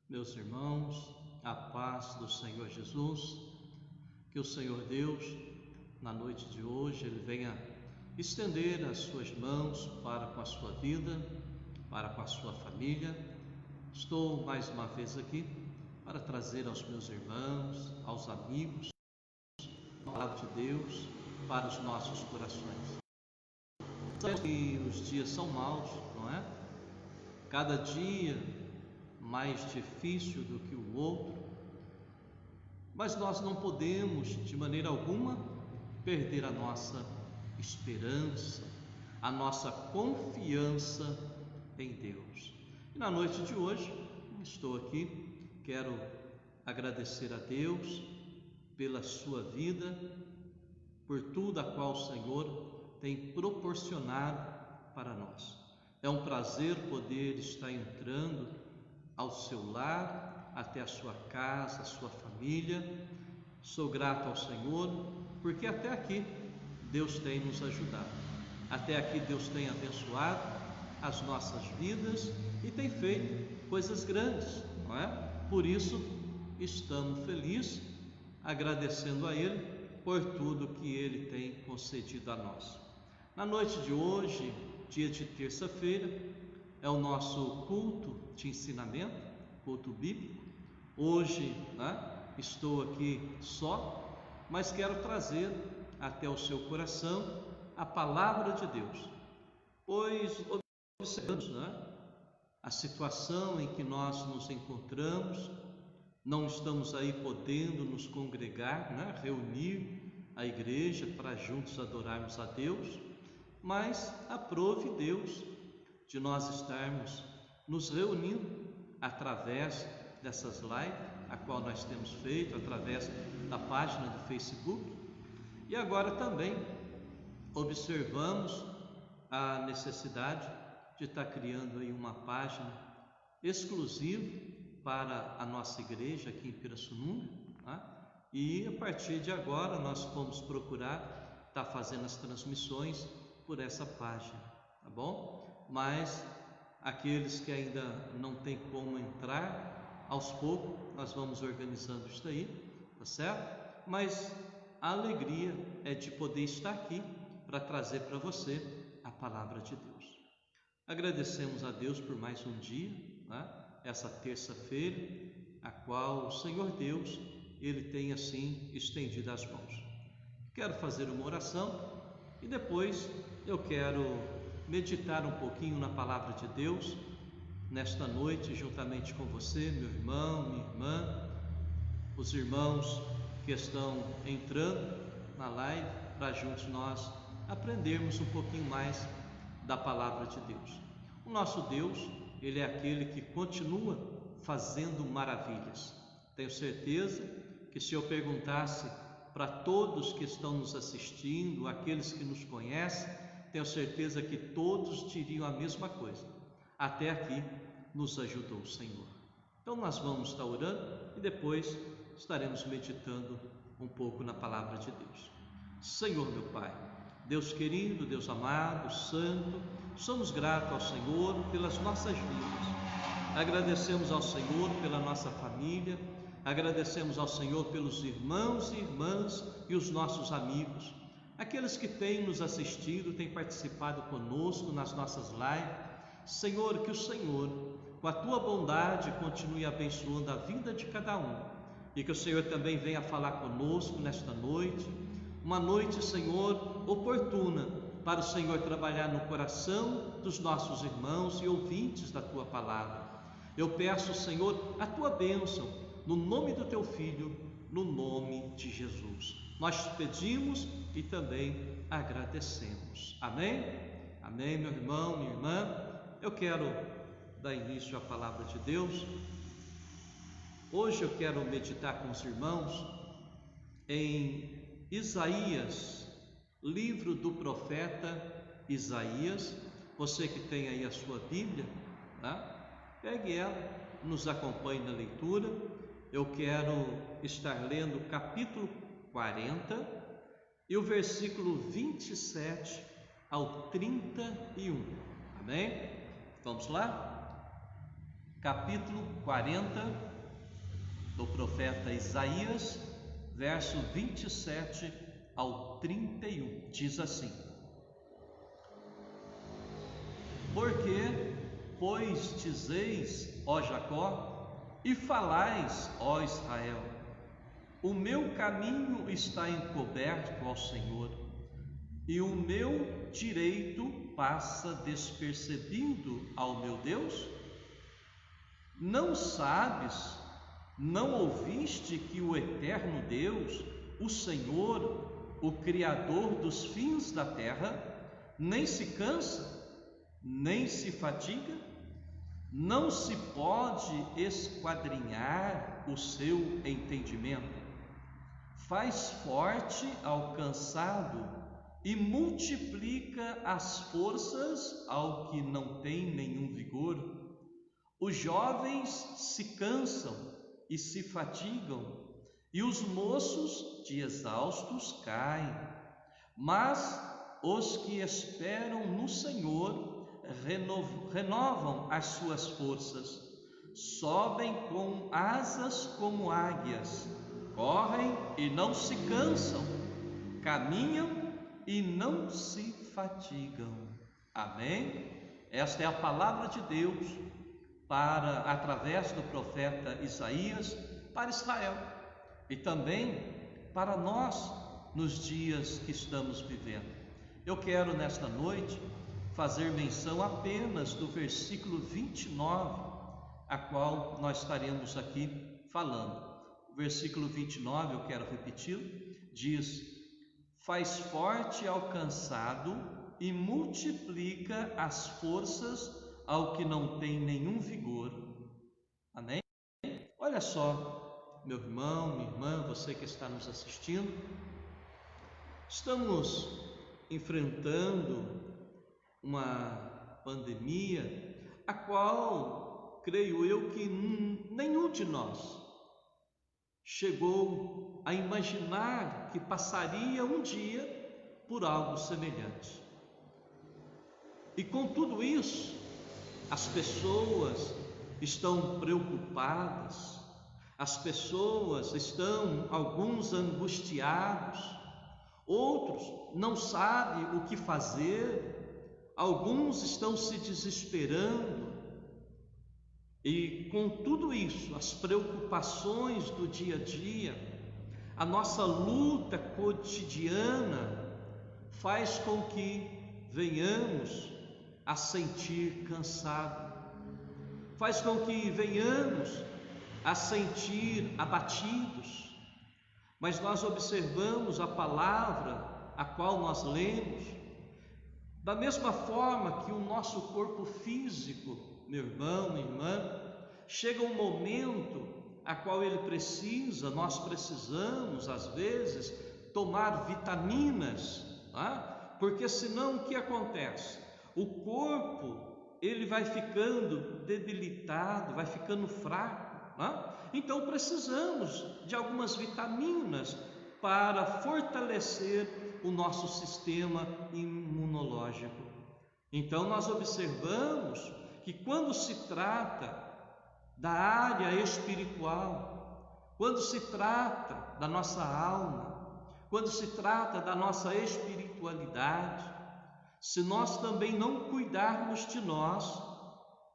Meus irmãos, a paz do Senhor Jesus, que o Senhor Deus, na noite de hoje, Ele venha estender as suas mãos para com a sua vida, para com a sua família. Estou mais uma vez aqui para trazer aos meus irmãos, aos amigos, a palavra de Deus para os nossos corações. Sabemos que os dias são maus, não é? Cada dia mais difícil do que o outro, mas nós não podemos de maneira alguma perder a nossa esperança, a nossa confiança em Deus. E na noite de hoje estou aqui, quero agradecer a Deus pela sua vida, por tudo a qual o Senhor tem proporcionado para nós. É um prazer poder estar entrando ao seu lar, até a sua casa, a sua família. Sou grato ao Senhor, porque até aqui Deus tem nos ajudado. Até aqui Deus tem abençoado as nossas vidas e tem feito coisas grandes, não é? Por isso estamos felizes, agradecendo a Ele por tudo que Ele tem concedido a nós. Na noite de hoje, dia de terça-feira, é o nosso culto de ensinamento, culto bíblico. Hoje, estou aqui só, mas quero trazer até o seu coração a palavra de Deus, pois observamos a situação em que nós nos encontramos, não estamos aí podendo nos congregar, reunir a igreja para juntos adorarmos a Deus, mas aprove Deus de nós estarmos nos reunindo através dessas lives, a qual nós temos feito através da página do Facebook. E agora também observamos a necessidade de estar criando aí uma página exclusiva para a nossa igreja aqui em Pirassununga, e a partir de agora nós vamos procurar estar fazendo as transmissões por essa página, tá bom? Mas aqueles que ainda não tem como entrar, aos poucos nós vamos organizando isso aí, tá certo? Mas a alegria é de poder estar aqui para trazer para você a palavra de Deus. Agradecemos a Deus por mais um dia, essa terça-feira, a qual o Senhor Deus, Ele tem assim estendido as mãos. Quero fazer uma oração e depois eu quero meditar um pouquinho na palavra de Deus nesta noite, juntamente com você, meu irmão, minha irmã, os irmãos que estão entrando na live, para juntos nós aprendermos um pouquinho mais da palavra de Deus. O nosso Deus, Ele é aquele que continua fazendo maravilhas. Tenho certeza que se eu perguntasse para todos que estão nos assistindo, aqueles que nos conhecem, tenho certeza que todos diriam a mesma coisa. Até aqui nos ajudou o Senhor. Então nós vamos estar orando e depois estaremos meditando um pouco na palavra de Deus. Senhor meu Pai, Deus querido, Deus amado, santo, somos gratos ao Senhor pelas nossas vidas. Agradecemos ao Senhor pela nossa família, agradecemos ao Senhor pelos irmãos e irmãs e os nossos amigos, aqueles que têm nos assistido, têm participado conosco nas nossas lives. Senhor, que o Senhor, com a Tua bondade, continue abençoando a vida de cada um e que o Senhor também venha falar conosco nesta noite, uma noite, Senhor, oportuna para o Senhor trabalhar no coração dos nossos irmãos e ouvintes da Tua palavra. Eu peço, Senhor, a Tua bênção no nome do Teu Filho, no nome de Jesus. Nós te pedimos e também agradecemos. Amém? Amém, meu irmão, minha irmã. Eu quero dar início à palavra de Deus. Hoje eu quero meditar com os irmãos em Isaías, livro do profeta Isaías. Você que tem aí a sua Bíblia, pegue ela, nos acompanhe na leitura. Eu quero estar lendo o capítulo 40 e o versículo 27 ao 31. Amém? Vamos lá? capítulo 40 do profeta Isaías, verso 27 ao 31, diz assim: Porque, pois, dizeis, ó Jacó, e falais, ó Israel, o meu caminho está encoberto ao Senhor, e o meu direito passa despercebido ao meu Deus? Não sabes, não ouviste que o eterno Deus, o Senhor, o Criador dos fins da terra, nem se cansa, nem se fatiga? Não se pode esquadrinhar o seu entendimento. Faz forte ao cansado e multiplica as forças ao que não tem nenhum vigor. Os jovens se cansam e se fatigam, e os moços de exaustos caem. Mas os que esperam no Senhor renovam as suas forças, sobem com asas como águias, correm e não se cansam, caminham e não se fatigam. Amém? Esta é a palavra de Deus através do profeta Isaías para Israel e também para nós nos dias que estamos vivendo. Eu quero nesta noite fazer menção apenas do versículo 29, a qual nós estaremos aqui falando. O versículo 29, eu quero repetir, diz: Faz forte ao cansado e multiplica as forças ao que não tem nenhum vigor. Amém? Olha só, meu irmão, minha irmã, você que está nos assistindo, estamos enfrentando uma pandemia, a qual, creio eu, que nenhum de nós chegou a imaginar que passaria um dia por algo semelhante. E com tudo isso, as pessoas estão preocupadas, as pessoas estão, alguns angustiados, outros não sabem o que fazer, alguns estão se desesperando. E com tudo isso, as preocupações do dia a dia, a nossa luta cotidiana faz com que venhamos a sentir cansado, faz com que venhamos a sentir abatidos. Mas nós observamos a palavra a qual nós lemos, da mesma forma que o nosso corpo físico, meu irmão, minha irmã, chega um momento a qual ele precisa, nós precisamos às vezes tomar vitaminas, porque senão o que acontece? O corpo, ele vai ficando debilitado, vai ficando fraco, Então precisamos de algumas vitaminas para fortalecer o nosso sistema imunológico. Então nós observamos que quando se trata da área espiritual, quando se trata da nossa alma, quando se trata da nossa espiritualidade, se nós também não cuidarmos de nós,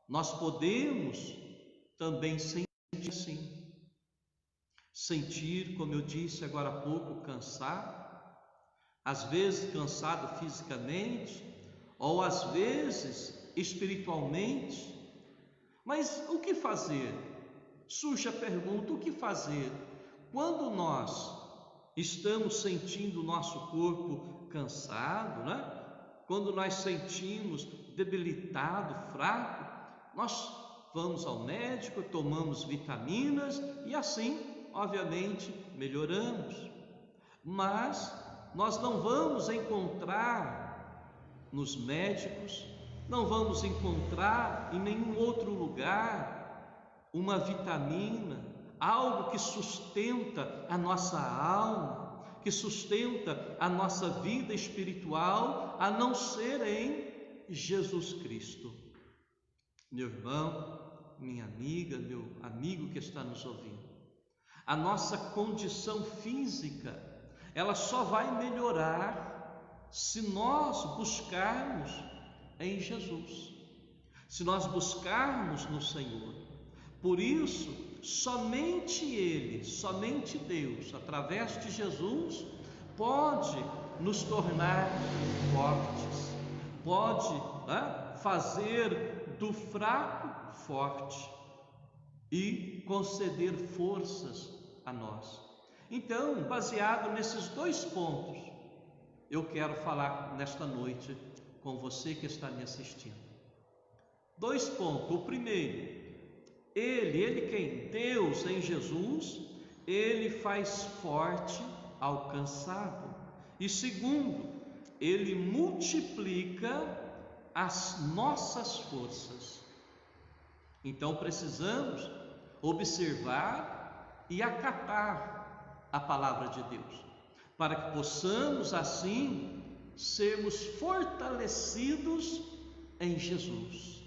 nós podemos também sentir assim. Sentir, como eu disse agora há pouco, cansado, às vezes cansado fisicamente, ou às vezes espiritualmente. Mas o que fazer? Surge a pergunta: o que fazer quando nós estamos sentindo o nosso corpo cansado, Quando nós sentimos debilitado, fraco, nós vamos ao médico, tomamos vitaminas e assim, obviamente, melhoramos. Mas nós não vamos encontrar nos médicos, não vamos encontrar em nenhum outro lugar uma vitamina, algo que sustenta a nossa alma, que sustenta a nossa vida espiritual, a não ser em Jesus Cristo. Meu irmão, minha amiga, meu amigo que está nos ouvindo, a nossa condição física, ela só vai melhorar se nós buscarmos em Jesus, se nós buscarmos no Senhor. Por isso, somente Ele, somente Deus, através de Jesus, pode nos tornar fortes, pode fazer do fraco forte e conceder forças a nós. Então, baseado nesses dois pontos, eu quero falar nesta noite com você que está me assistindo. 2 pontos. O primeiro, Ele quem? Deus em Jesus, Ele faz forte ao cansado. E segundo, Ele multiplica as nossas forças. Então precisamos observar e acatar a palavra de Deus, para que possamos assim sermos fortalecidos em Jesus.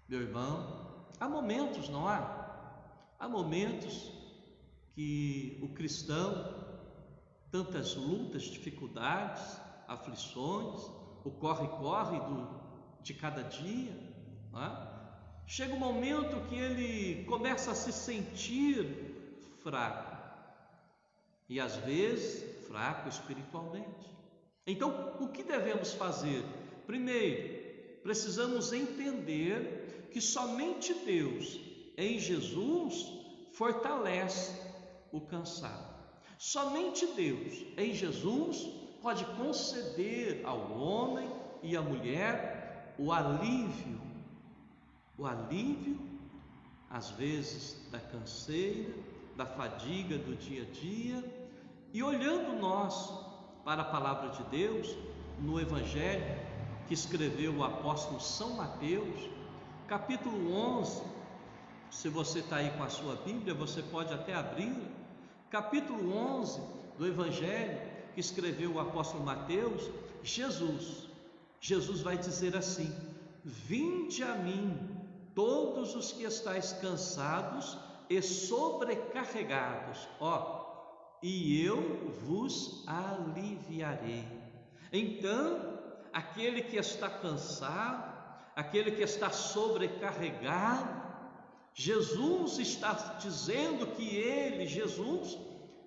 Meu irmão, há momentos, não há? Há momentos que o cristão, tantas lutas, dificuldades, aflições, o corre-corre de cada dia, não é? Chega um momento que ele começa a se sentir fraco, e às vezes fraco espiritualmente. Então, o que devemos fazer? Primeiro, precisamos entender que somente Deus, em Jesus, fortalece o cansado. Somente Deus, em Jesus, pode conceder ao homem e à mulher o alívio, às vezes, da canseira, da fadiga do dia a dia. E olhando nós para a palavra de Deus, no Evangelho que escreveu o apóstolo São Mateus, capítulo 11, se você está aí com a sua Bíblia, você pode até abrir, capítulo 11 do Evangelho que escreveu o apóstolo Mateus, Jesus vai dizer assim: vinde a mim, todos os que estáis cansados e sobrecarregados, e eu vos aliviarei. Então, aquele que está cansado, aquele que está sobrecarregado, Jesus está dizendo que Ele, Jesus,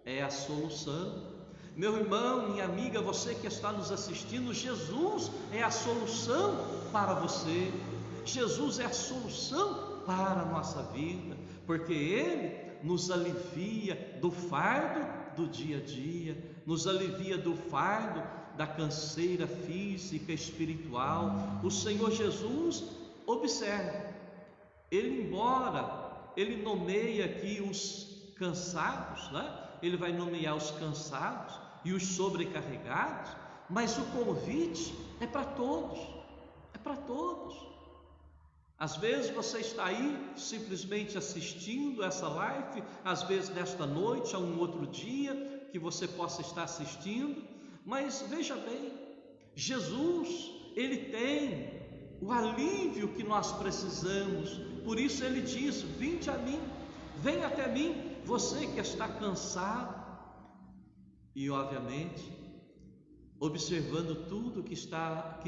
é a solução. Meu irmão, minha amiga, você que está nos assistindo, Jesus é a solução para você. Jesus é a solução para a nossa vida, porque Ele nos alivia do fardo do dia a dia, nos alivia do fardo da canseira física, espiritual. O Senhor Jesus, observe, Ele, embora Ele nomeia aqui os cansados, Ele vai nomear os cansados e os sobrecarregados, mas o convite é para todos, é para todos. Às vezes você está aí simplesmente assistindo essa live, às vezes nesta noite, a um outro dia que você possa estar assistindo, mas veja bem, Jesus, Ele tem o alívio que nós precisamos. Por isso Ele diz: vinde a mim, vem até mim, você que está cansado. E obviamente, observando tudo que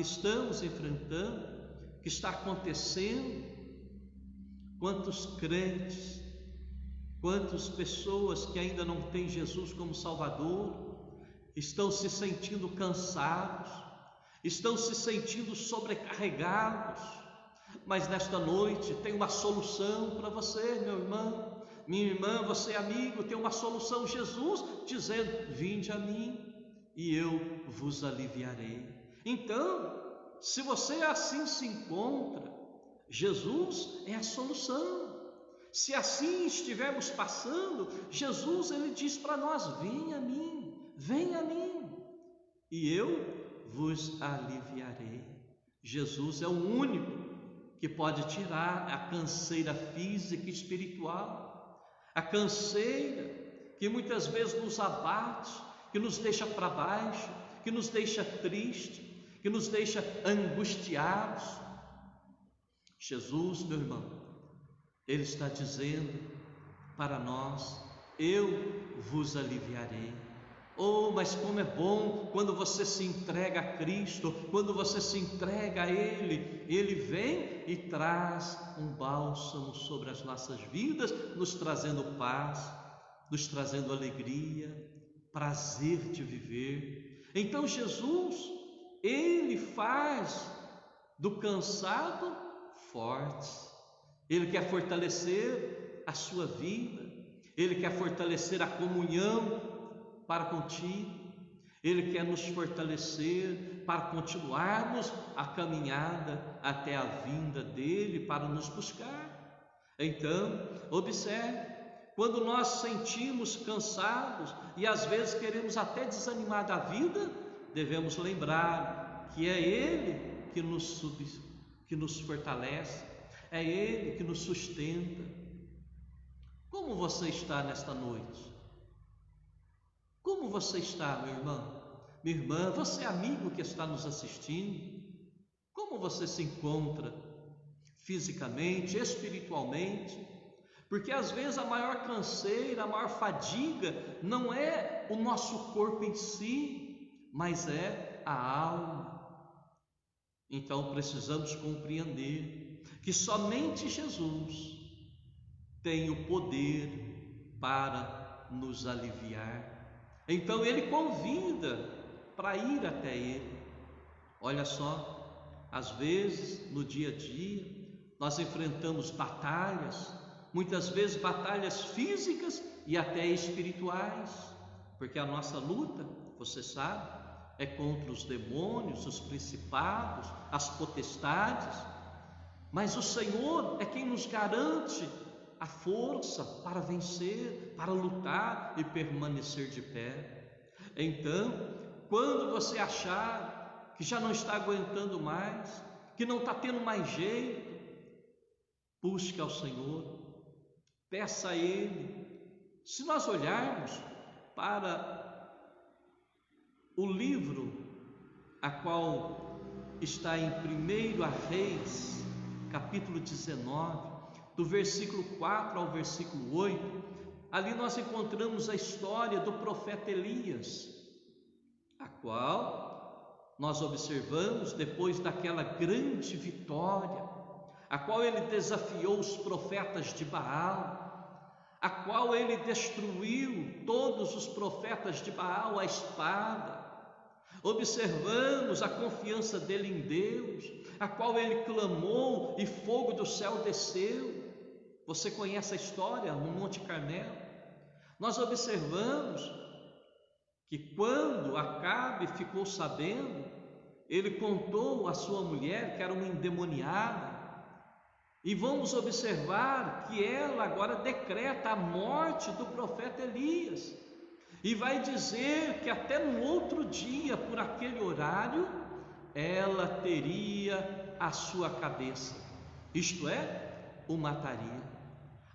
estamos enfrentando, que está acontecendo, quantos crentes, quantas pessoas que ainda não têm Jesus como Salvador, estão se sentindo cansados, estão se sentindo sobrecarregados, mas nesta noite tem uma solução para você, meu irmão, minha irmã, você amigo, tem uma solução. Jesus dizendo: vinde a mim e eu vos aliviarei. Então, se você assim se encontra, Jesus é a solução. Se assim estivermos passando, Jesus, Ele diz para nós: venha a mim, e eu vos aliviarei. Jesus é o único que pode tirar a canseira física e espiritual, a canseira que muitas vezes nos abate, que nos deixa para baixo, que nos deixa triste, que nos deixa angustiados. Jesus, meu irmão, Ele está dizendo para nós: eu vos aliviarei. Oh, mas como é bom quando você se entrega a Cristo, quando você se entrega a Ele, Ele vem e traz um bálsamo sobre as nossas vidas, nos trazendo paz, nos trazendo alegria, prazer de viver. Então Jesus, Ele faz do cansado fortes. Ele quer fortalecer a sua vida, Ele quer fortalecer a comunhão para contigo, Ele quer nos fortalecer para continuarmos a caminhada até a vinda dEle para nos buscar. Então, observe, quando nós sentimos cansados e às vezes queremos até desanimar da vida, devemos lembrar que é Ele que nos fortalece, é Ele que nos sustenta. Como você está nesta noite? Como você está, meu irmão? Minha irmã, você é amigo que está nos assistindo? Como você se encontra fisicamente, espiritualmente? Porque às vezes a maior canseira, a maior fadiga não é o nosso corpo em si, mas é a alma. Então precisamos compreender que somente Jesus tem o poder para nos aliviar. Então Ele convida para ir até Ele. Olha só, às vezes no dia a dia nós enfrentamos batalhas, muitas vezes batalhas físicas e até espirituais, porque a nossa luta, você sabe, é contra os demônios, os principados, as potestades, mas o Senhor é quem nos garante a força para vencer, para lutar e permanecer de pé. Então, quando você achar que já não está aguentando mais, que não está tendo mais jeito, busque ao Senhor, peça a Ele. Se nós olharmos para o livro a qual está em 1 Reis, capítulo 19, do versículo 4 ao versículo 8, ali nós encontramos a história do profeta Elias, a qual nós observamos depois daquela grande vitória, a qual ele desafiou os profetas de Baal, a qual ele destruiu todos os profetas de Baal à espada. Observamos a confiança dele em Deus, a qual ele clamou e fogo do céu desceu. Você conhece a história no Monte Carmelo? Nós observamos que quando Acabe ficou sabendo, ele contou à sua mulher que era uma endemoniada, e vamos observar que ela agora decreta a morte do profeta Elias, e vai dizer que até no outro dia, por aquele horário, ela teria a sua cabeça, isto é, o mataria.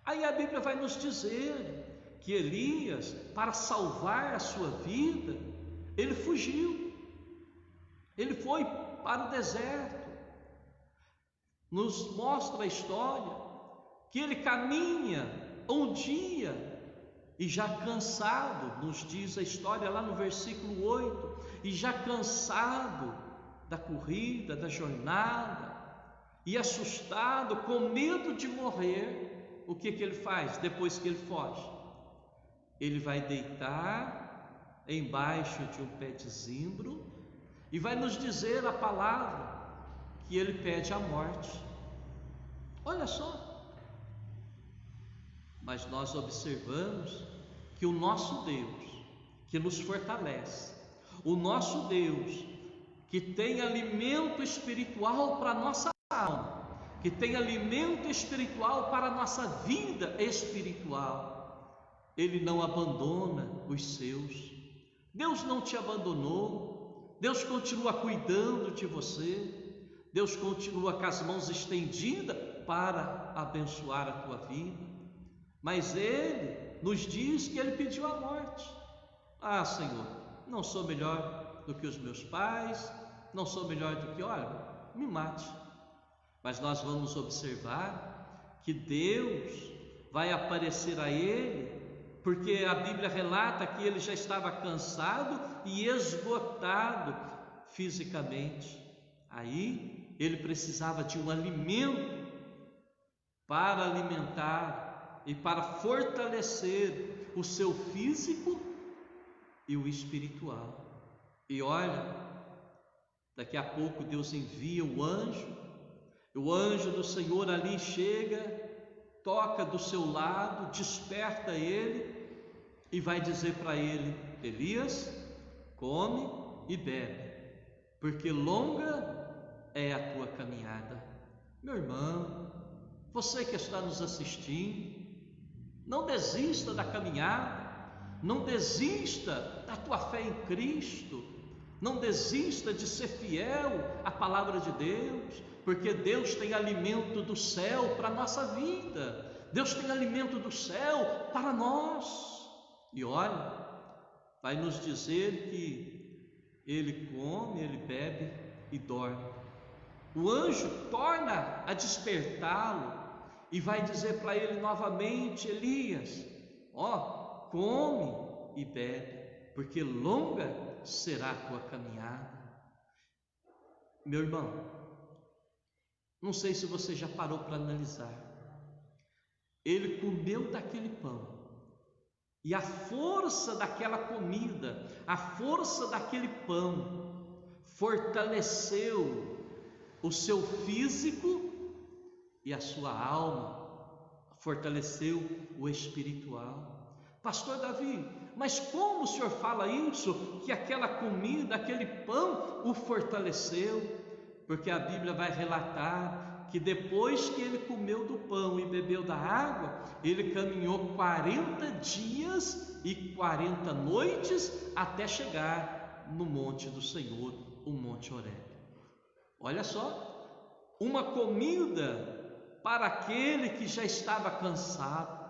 Aí a Bíblia vai nos dizer que Elias, para salvar a sua vida, ele fugiu, ele foi para o deserto. Nos mostra a história que ele caminha um dia e já cansado, nos diz a história lá no versículo 8, e já cansado da corrida, da jornada, e assustado, com medo de morrer, o que ele faz depois que ele foge? Ele vai deitar embaixo de um pé de zimbro e vai nos dizer a palavra que ele pede a morte. Olha só. Mas nós observamos que o nosso Deus, que nos fortalece, o nosso Deus, que tem alimento espiritual para a nossa alma, que tem alimento espiritual para a nossa vida espiritual, Ele não abandona os seus. Deus não te abandonou, Deus continua cuidando de você, Deus continua com as mãos estendidas para abençoar a tua vida, mas Ele nos diz que Ele pediu a morte. Ah, Senhor, não sou melhor do que os meus pais, não sou melhor do que, olha, me mate. Mas nós vamos observar que Deus vai aparecer a ele, porque a Bíblia relata que ele já estava cansado e esgotado fisicamente. Aí ele precisava de um alimento para alimentar e para fortalecer o seu físico e o espiritual. E olha, daqui a pouco Deus envia o anjo do Senhor ali chega, toca do seu lado, desperta ele e vai dizer para ele: Elias, come e bebe, porque longa é a tua caminhada. Meu irmão, você que está nos assistindo, não desista da caminhada, não desista da tua fé em Cristo, não desista de ser fiel à palavra de Deus, porque Deus tem alimento do céu para a nossa vida, Deus tem alimento do céu para nós. E olha, vai nos dizer que ele come, ele bebe e dorme. O anjo torna a despertá-lo e vai dizer para ele novamente: Elias, come e bebe, porque longa será a tua caminhada. Meu irmão, não sei se você já parou para analisar. Ele comeu daquele pão, e a força daquela comida, a força daquele pão, fortaleceu o seu físico e a sua alma, fortaleceu o espiritual. Pastor Davi, mas como o senhor fala isso, que aquela comida, aquele pão o fortaleceu? Porque a Bíblia vai relatar que depois que ele comeu do pão e bebeu da água, ele caminhou 40 dias e 40 noites até chegar no monte do Senhor, o Monte Horebe. Olha só, uma comida para aquele que já estava cansado,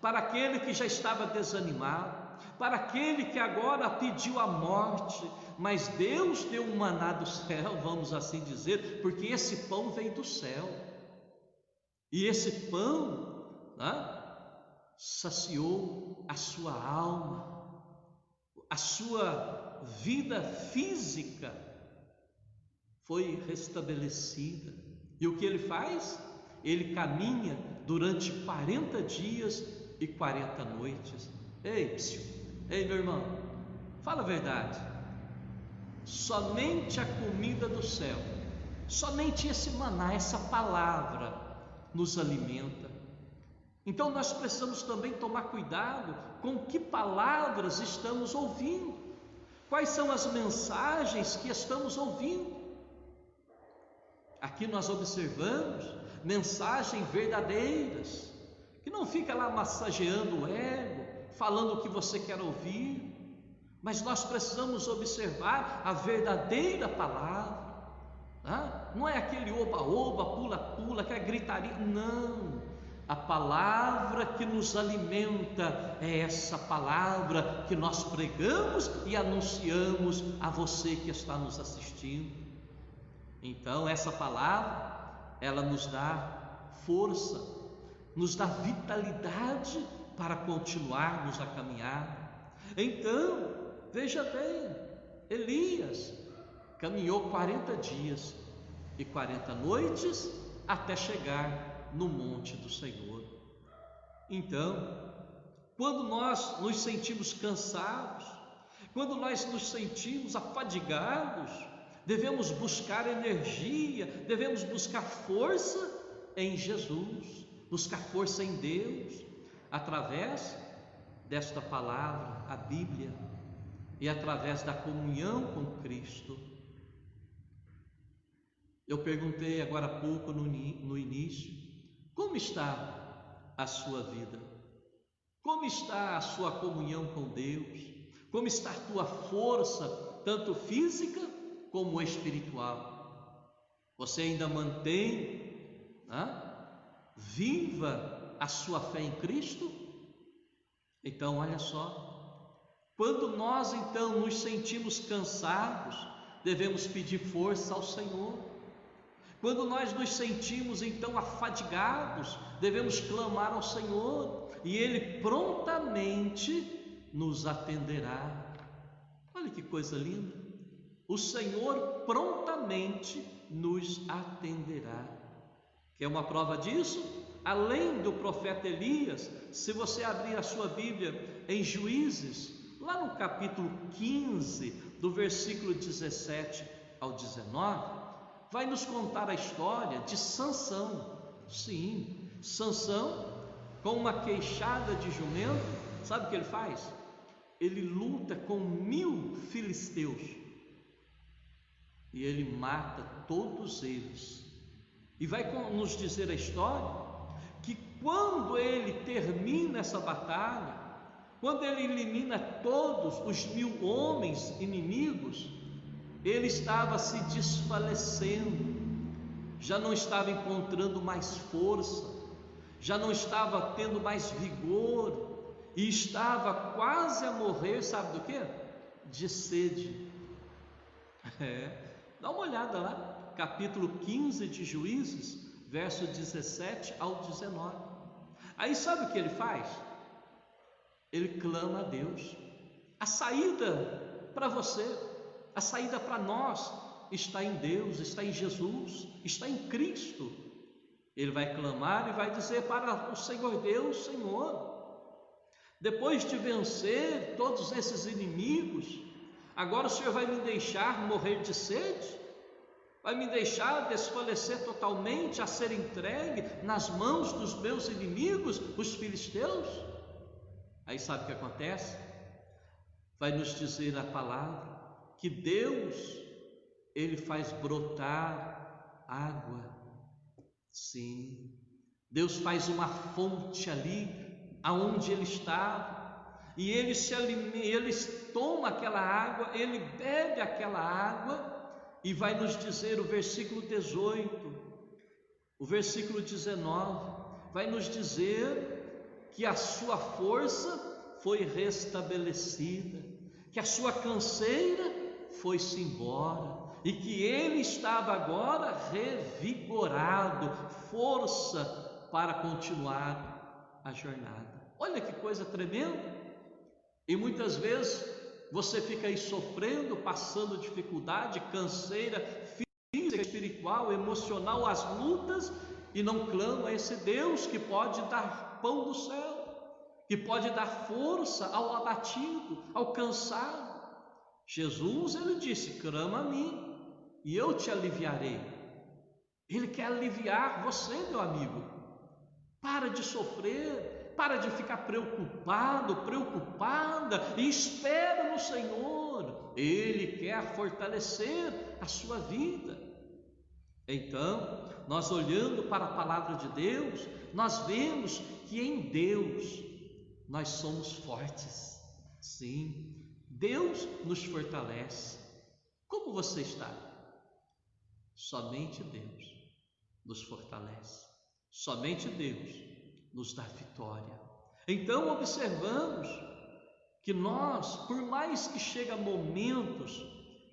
para aquele que já estava desanimado, para aquele que agora pediu a morte, mas Deus deu um maná do céu, vamos assim dizer, porque esse pão veio do céu, e esse pão saciou a sua alma, a sua vida física foi restabelecida. E o que ele faz? Ele caminha durante 40 dias e 40 noites. Ei, meu irmão, fala a verdade. Somente a comida do céu, somente esse maná, essa palavra nos alimenta. Então nós precisamos também tomar cuidado com que palavras estamos ouvindo, quais são as mensagens que estamos ouvindo. Aqui nós observamos mensagens verdadeiras, que não fica lá massageando o ego, falando o que você quer ouvir, mas nós precisamos observar a verdadeira palavra. Não é aquele oba-oba, pula-pula, que é gritaria, não. A palavra que nos alimenta é essa palavra que nós pregamos e anunciamos a você que está nos assistindo. Então essa palavra, ela nos dá força, nos dá vitalidade para continuarmos a caminhar. Então, veja bem, Elias caminhou 40 dias e 40 noites até chegar no monte do Senhor. Então, quando nós nos sentimos cansados, quando nós nos sentimos afadigados, devemos buscar energia, devemos buscar força em Jesus, buscar força em Deus, através desta palavra, a Bíblia, e através da comunhão com Cristo. Eu perguntei agora há pouco no início, como está a sua vida? Como está a sua comunhão com Deus? Como está a tua força, tanto física como espiritual? Você ainda mantém viva a sua fé em Cristo? Então olha só, quando nós então nos sentimos cansados, devemos pedir força ao Senhor. Quando nós nos sentimos então afadigados, devemos clamar ao Senhor e Ele prontamente nos atenderá. Olha que coisa linda! O Senhor prontamente nos atenderá. Quer uma prova disso? Além do profeta Elias, se você abrir a sua Bíblia em Juízes, lá no capítulo 15, do versículo 17 ao 19, vai nos contar a história de Sansão. Sim, Sansão, com uma queixada de jumento, sabe o que ele faz? Ele luta com 1000 filisteus e ele mata todos eles. E vai nos dizer a história que quando ele termina essa batalha, quando ele elimina todos os 1000 homens inimigos, ele estava se desfalecendo, já não estava encontrando mais força, já não estava tendo mais vigor, e estava quase a morrer, sabe do que? De sede. Dá uma olhada lá, capítulo 15 de Juízes, verso 17 ao 19. Aí sabe o que ele faz? Ele clama a Deus. A saída para você, a saída para nós está em Deus, está em Jesus, está em Cristo. Ele vai clamar e vai dizer para o Senhor Deus: Senhor, depois de vencer todos esses inimigos, agora o Senhor vai me deixar morrer de sede? Vai me deixar desfalecer totalmente, a ser entregue nas mãos dos meus inimigos, os filisteus? Aí sabe o que acontece? Vai nos dizer a palavra que Deus, Ele faz brotar água. Sim, Deus faz uma fonte ali, aonde Ele estava, e Ele toma aquela água, Ele bebe aquela água, e vai nos dizer o versículo 18, o versículo 19, vai nos dizer que a sua força foi restabelecida, que a sua canseira foi-se embora, e que ele estava agora revigorado, força para continuar a jornada. Olha que coisa tremenda! E muitas vezes você fica aí sofrendo, passando dificuldade, canseira, física, espiritual, emocional, as lutas, e não clama a esse Deus que pode dar pão do céu, que pode dar força ao abatido, ao cansado. Jesus, ele disse: clama a mim e eu te aliviarei. Ele quer aliviar você, meu amigo. Para de sofrer, para de ficar preocupado, preocupada, e espera no Senhor. Ele quer fortalecer a sua vida. Então, nós olhando para a palavra de Deus, nós vemos que em Deus nós somos fortes. Sim, Deus nos fortalece. Como você está? Somente Deus nos fortalece. Somente Deus nos dá vitória. Então observamos que nós, por mais que chegue momentos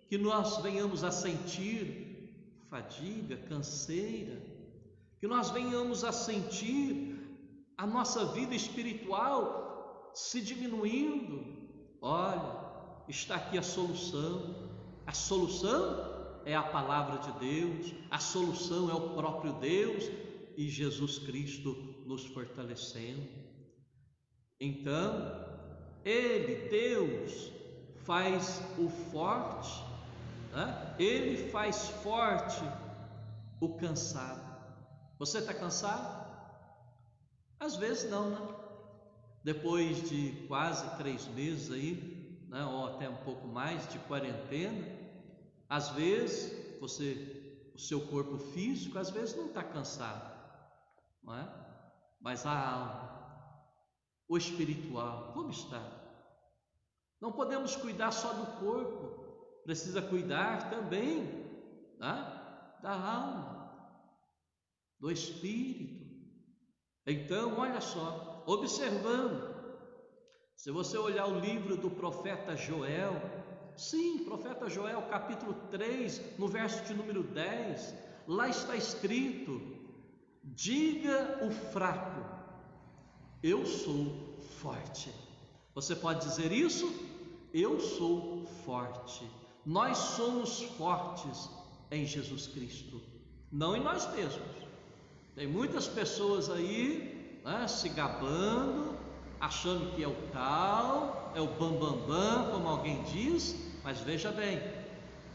que nós venhamos a sentir fadiga, canseira, que nós venhamos a sentir a nossa vida espiritual se diminuindo, olha, está aqui a solução. A solução é a palavra de Deus, a solução é o próprio Deus e Jesus Cristo nos fortalecendo. Então, Ele, Deus, faz o forte, né? Ele faz forte o cansado. Você está cansado? Às vezes não, né? Depois de quase 3 meses aí, né? Ou até um pouco mais de quarentena, às vezes o seu corpo físico, às vezes não está cansado, não é? Mas a alma, o espiritual, como está? Não podemos cuidar só do corpo, precisa cuidar também, né? Da alma, do espírito. Então, olha só, observando, se você olhar o livro do profeta Joel, sim, profeta Joel, capítulo 3, no verso de número 10, lá está escrito: diga o fraco, eu sou forte. Você pode dizer isso? Eu sou forte. Nós somos fortes em Jesus Cristo, não em nós mesmos. Tem muitas pessoas aí, né, se gabando, achando que é o tal, é o bambambam, como alguém diz. Mas veja bem,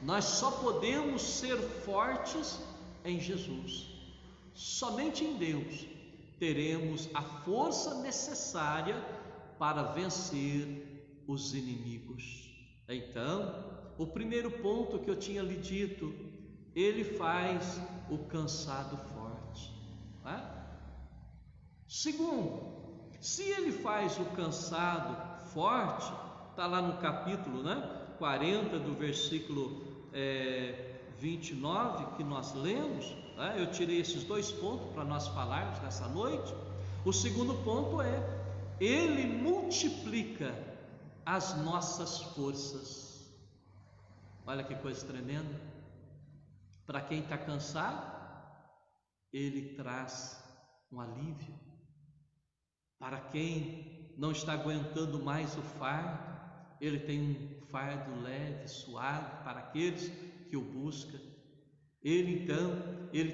nós só podemos ser fortes em Jesus. Somente em Deus teremos a força necessária para vencer os inimigos. Então, o primeiro ponto que eu tinha lhe dito, ele faz o cansado forte, né? Segundo, se ele faz o cansado forte, está lá no capítulo 40 do versículo 29 que nós lemos, né? Eu tirei esses 2 pontos para nós falarmos nessa noite. O segundo ponto é: ele multiplica as nossas forças. Olha que coisa tremenda. Para quem está cansado, ele traz um alívio. Para quem não está aguentando mais o fardo, ele tem um fardo leve, suave para aqueles que o buscam. Ele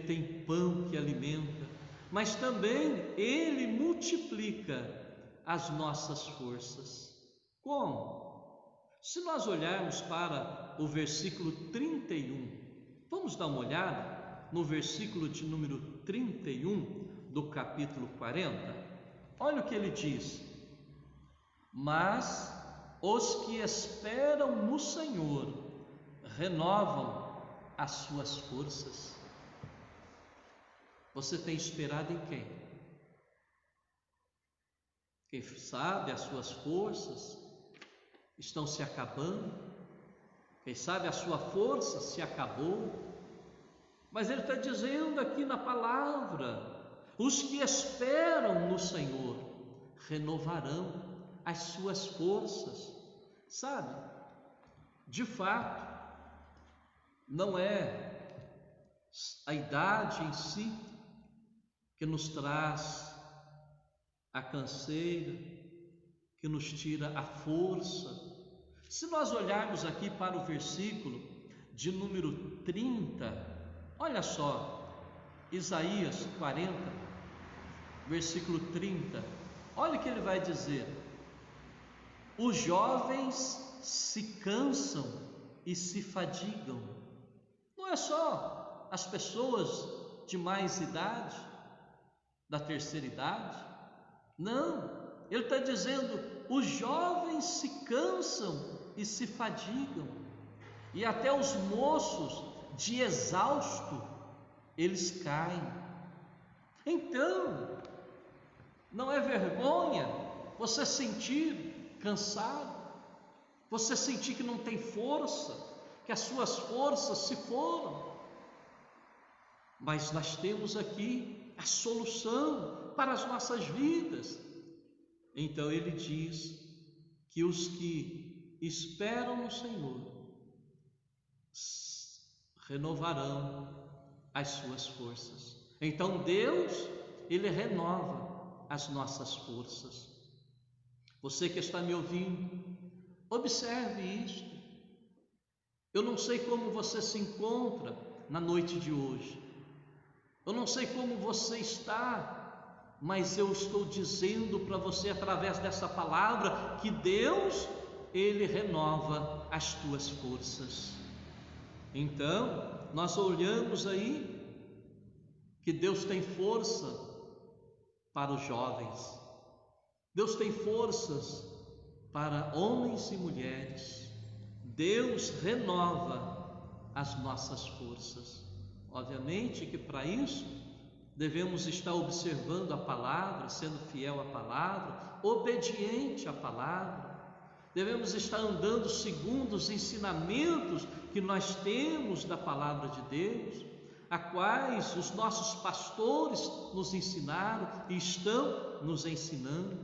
tem pão que alimenta, mas também ele multiplica as nossas forças. Como? Se nós olharmos para o versículo 31, vamos dar uma olhada no versículo de número 31 do capítulo 40. Olha o que ele diz: mas os que esperam no Senhor renovam as suas forças. Você tem esperado em quem? Quem sabe as suas forças estão se acabando, quem sabe a sua força se acabou, mas ele está dizendo aqui na palavra: os que esperam no Senhor renovarão as suas forças. Sabe, de fato, não é a idade em si que nos traz a canseira, que nos tira a força. Se nós olharmos aqui para o versículo de número 30, olha só, Isaías 40, versículo 30, olha o que ele vai dizer: os jovens se cansam e se fadigam. Não é só as pessoas de mais idade, da terceira idade, não, ele está dizendo: os jovens se cansam e se fadigam, e até os moços de exausto eles caem. Então, não é vergonha você sentir cansado, você sentir que não tem força, que as suas forças se foram. Mas nós temos aqui a solução para as nossas vidas. Então ele diz que os que esperam no Senhor renovarão as suas forças. Então Deus, ele renova as nossas forças. Você que está me ouvindo, observe isto. Eu não sei como você se encontra na noite de hoje, eu não sei como você está, mas eu estou dizendo para você através dessa palavra que Deus, ele renova as tuas forças. Então nós olhamos aí que Deus tem força para os jovens, Deus tem forças para homens e mulheres. Deus renova as nossas forças. Obviamente que para isso devemos estar observando a palavra, sendo fiel à palavra, obediente à palavra. Devemos estar andando segundo os ensinamentos que nós temos da palavra de Deus, a quais os nossos pastores nos ensinaram e estão nos ensinando.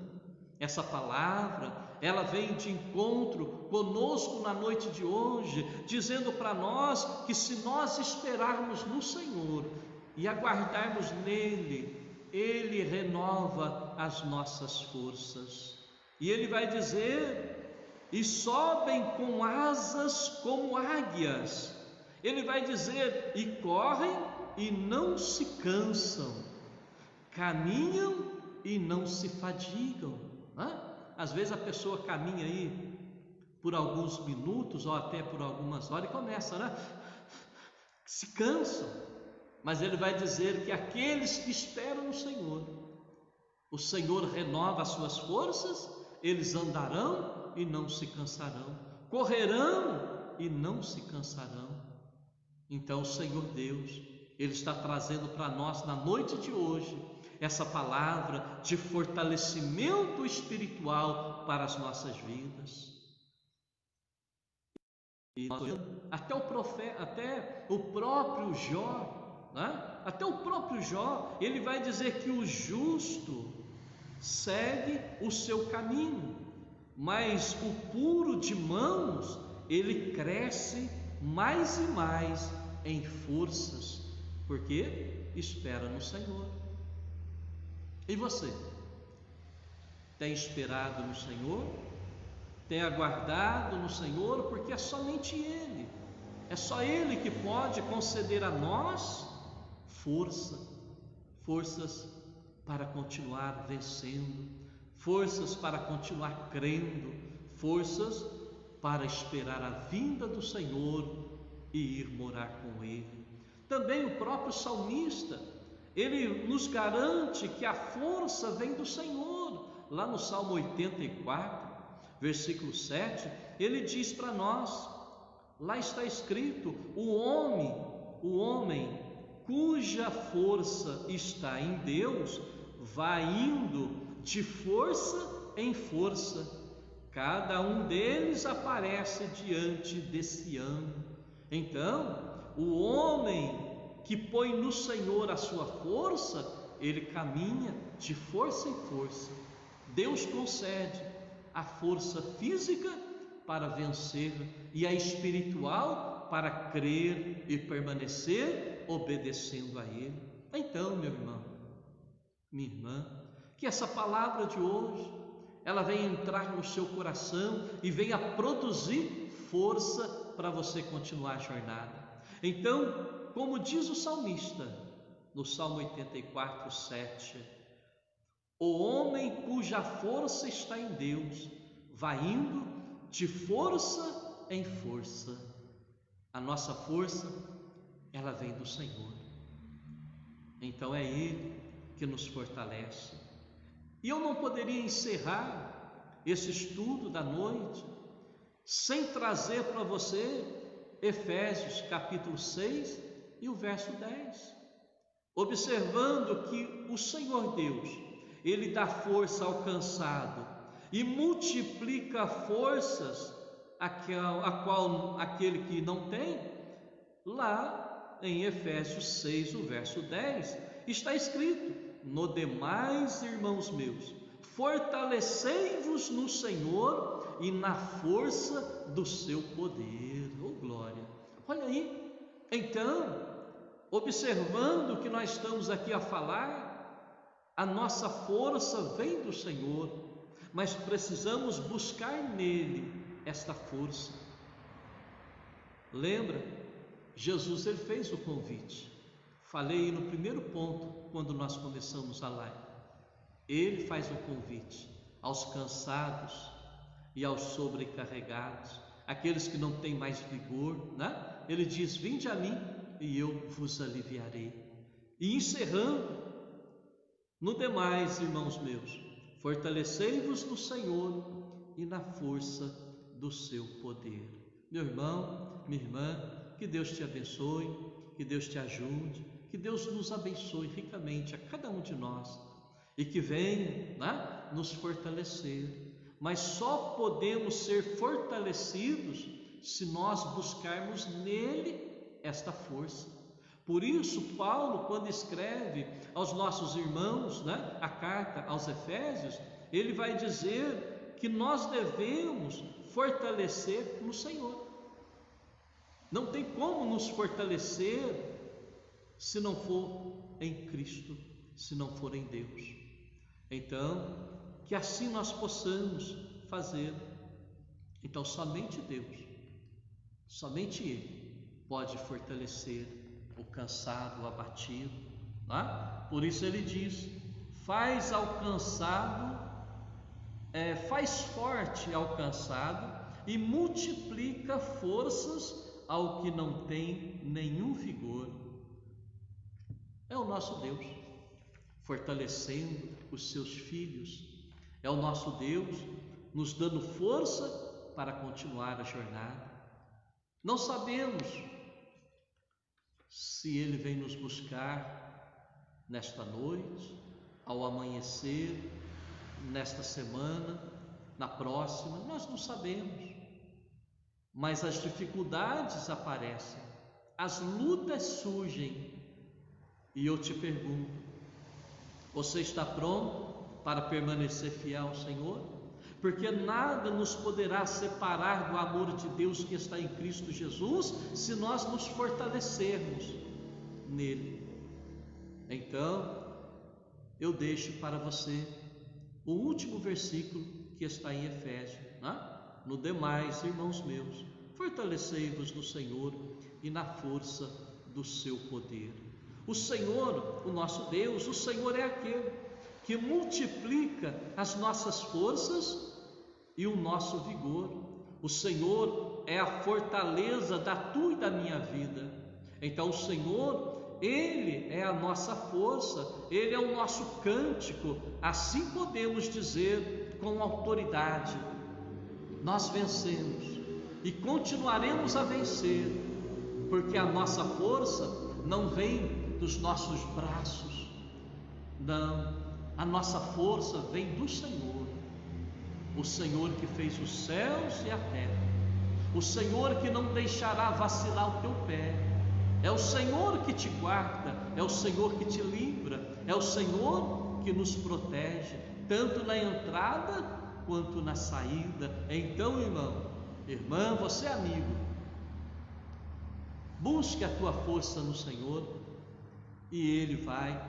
Essa palavra, ela vem de encontro conosco na noite de hoje, dizendo para nós que se nós esperarmos no Senhor e aguardarmos nele, Ele renova as nossas forças. E Ele vai dizer: e sobem com asas como águias. Ele vai dizer: e correm e não se cansam, caminham e não se fadigam. Às vezes a pessoa caminha aí por alguns minutos ou até por algumas horas e começa, se cansam. Mas ele vai dizer que aqueles que esperam no Senhor, o Senhor renova as suas forças, eles andarão e não se cansarão, correrão e não se cansarão. Então o Senhor Deus, Ele está trazendo para nós na noite de hoje essa palavra de fortalecimento espiritual para as nossas vidas. E até o próprio Jó, até o próprio Jó, ele vai dizer que o justo segue o seu caminho, mas o puro de mãos, ele cresce mais e mais em forças, porque espera no Senhor. E você? Tem esperado no Senhor? Tem aguardado no Senhor? Porque é somente Ele, é só Ele que pode conceder a nós forças para continuar vencendo, forças para continuar crendo, forças para esperar a vinda do Senhor e ir morar com Ele. Também o próprio salmista, ele nos garante que a força vem do Senhor. Lá no Salmo 84, versículo 7, ele diz para nós, lá está escrito: o homem cuja força está em Deus, vai indo de força em força, cada um deles aparece diante de Sião. Então, o homem que põe no Senhor a sua força, ele caminha de força em força. Deus concede a força física para vencer e a espiritual para crer e permanecer obedecendo a Ele. Então, meu irmão, minha irmã, que essa palavra de hoje, ela venha entrar no seu coração e venha produzir força para você continuar a jornada. Então, como diz o salmista no Salmo 84, 7, o homem cuja força está em Deus vai indo de força em força. A nossa força, ela vem do Senhor. Então é Ele que nos fortalece. E eu não poderia encerrar esse estudo da noite sem trazer para você Efésios capítulo 6 e o verso 10, observando que o Senhor Deus, Ele dá força ao cansado e multiplica forças a qual aquele que não tem. Lá em Efésios 6, o verso 10, está escrito: no demais, irmãos meus, fortalecei-vos no Senhor e na força do seu poder. Oh glória! Olha aí, então, observando que nós estamos aqui a falar, a nossa força vem do Senhor, mas precisamos buscar nele esta força. Lembra? Jesus, ele fez o convite. Falei no primeiro ponto, quando nós começamos a live. Ele faz o convite aos cansados e aos sobrecarregados, aqueles que não têm mais vigor, Ele diz: vinde a mim e eu vos aliviarei. E encerrando, no demais, irmãos meus, fortalecei-vos no Senhor e na força do seu poder. Meu irmão, minha irmã, que Deus te abençoe, que Deus te ajude, que Deus nos abençoe ricamente a cada um de nós e que venha nos fortalecer. Mas só podemos ser fortalecidos se nós buscarmos nele esta força, Por isso, Paulo, quando escreve aos nossos irmãos, né, a carta aos Efésios, ele vai dizer que nós devemos fortalecer no Senhor. Não tem como nos fortalecer se não for em Cristo, se não for em Deus. Então, que assim nós possamos fazer. Então, somente Deus, somente Ele pode fortalecer o cansado, o abatido, tá? Por isso ele diz: faz forte ao cansado e multiplica forças ao que não tem nenhum vigor. É o nosso Deus fortalecendo os seus filhos, é o nosso Deus nos dando força para continuar a jornada. Não sabemos se Ele vem nos buscar nesta noite, ao amanhecer, nesta semana, na próxima, nós não sabemos. Mas as dificuldades aparecem, as lutas surgem, e eu te pergunto: você está pronto para permanecer fiel ao Senhor? Porque nada nos poderá separar do amor de Deus que está em Cristo Jesus, se nós nos fortalecermos nele. Então, eu deixo para você o último versículo que está em Efésios, né? No demais, irmãos meus, fortalecei-vos no Senhor e na força do seu poder. O Senhor, o nosso Deus, o Senhor é aquele que multiplica as nossas forças e o nosso vigor. O Senhor é a fortaleza da tua e da minha vida. Então o Senhor, Ele é a nossa força, Ele é o nosso cântico. Assim podemos dizer com autoridade: nós vencemos e continuaremos a vencer, porque a nossa força não vem dos nossos braços, não, a nossa força vem do Senhor. O Senhor que fez os céus e a terra, o Senhor que não deixará vacilar o teu pé, é o Senhor que te guarda, é o Senhor que te livra, é o Senhor que nos protege, tanto na entrada quanto na saída. Então, irmão, irmã, você é amigo, busque a tua força no Senhor e Ele vai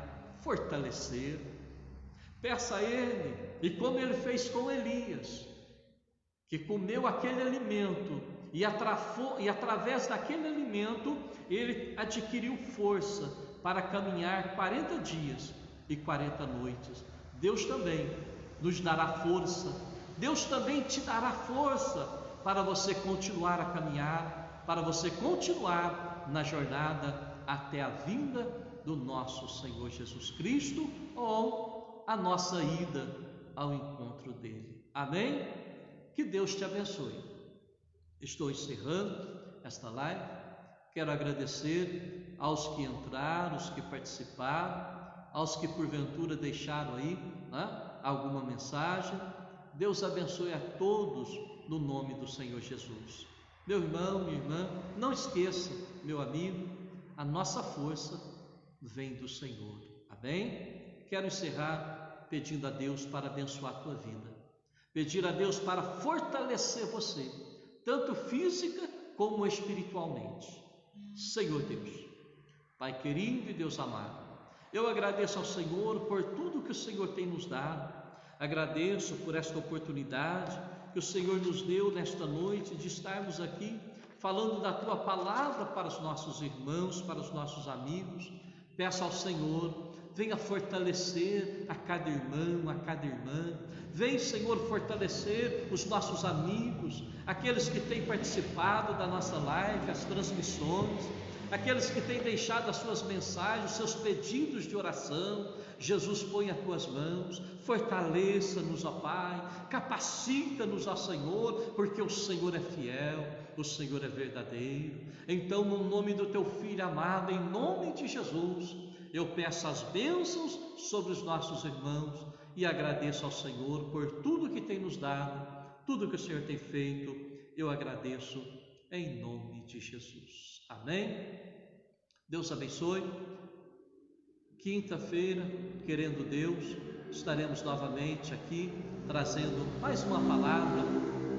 fortalecer. Peça a Ele, e como Ele fez com Elias, que comeu aquele alimento e através daquele alimento ele adquiriu força para caminhar 40 dias e 40 noites. Deus também nos dará força, Deus também te dará força para você continuar a caminhar, para você continuar na jornada até a vinda do nosso Senhor Jesus Cristo, ou a nossa ida ao encontro dele. Amém? Que Deus te abençoe. Estou encerrando esta live. Quero agradecer aos que entraram, aos que participaram, aos que porventura deixaram aí, né, alguma mensagem. Deus abençoe a todos no nome do Senhor Jesus. Meu irmão, minha irmã, não esqueça, meu amigo, a nossa força vem do Senhor. Amém? Quero encerrar pedindo a Deus para abençoar a tua vida, pedir a Deus para fortalecer você, tanto física como espiritualmente. Senhor Deus, Pai querido e Deus amado, eu agradeço ao Senhor por tudo que o Senhor tem nos dado. Agradeço por esta oportunidade que o Senhor nos deu nesta noite de estarmos aqui falando da tua palavra para os nossos irmãos, para os nossos amigos. Peço ao Senhor, venha fortalecer a cada irmão, a cada irmã. Vem, Senhor, fortalecer os nossos amigos, aqueles que têm participado da nossa live, as transmissões, aqueles que têm deixado as suas mensagens, os seus pedidos de oração. Jesus, põe as tuas mãos, fortaleça-nos, ó Pai, capacita-nos, ó Senhor, porque o Senhor é fiel, o Senhor é verdadeiro. Então, no nome do teu Filho amado, em nome de Jesus, eu peço as bênçãos sobre os nossos irmãos e agradeço ao Senhor por tudo que tem nos dado, tudo que o Senhor tem feito. Eu agradeço em nome de Jesus. Amém? Deus abençoe. Quinta-feira, querendo Deus, estaremos novamente aqui trazendo mais uma palavra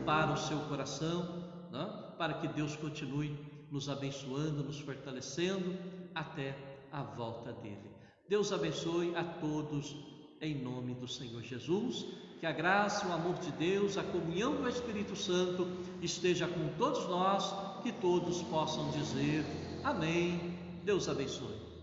para o seu coração, né? Para que Deus continue nos abençoando, nos fortalecendo até a volta dele. Deus abençoe a todos em nome do Senhor Jesus. Que a graça, o amor de Deus, a comunhão do Espírito Santo esteja com todos nós, que todos possam dizer amém. Deus abençoe.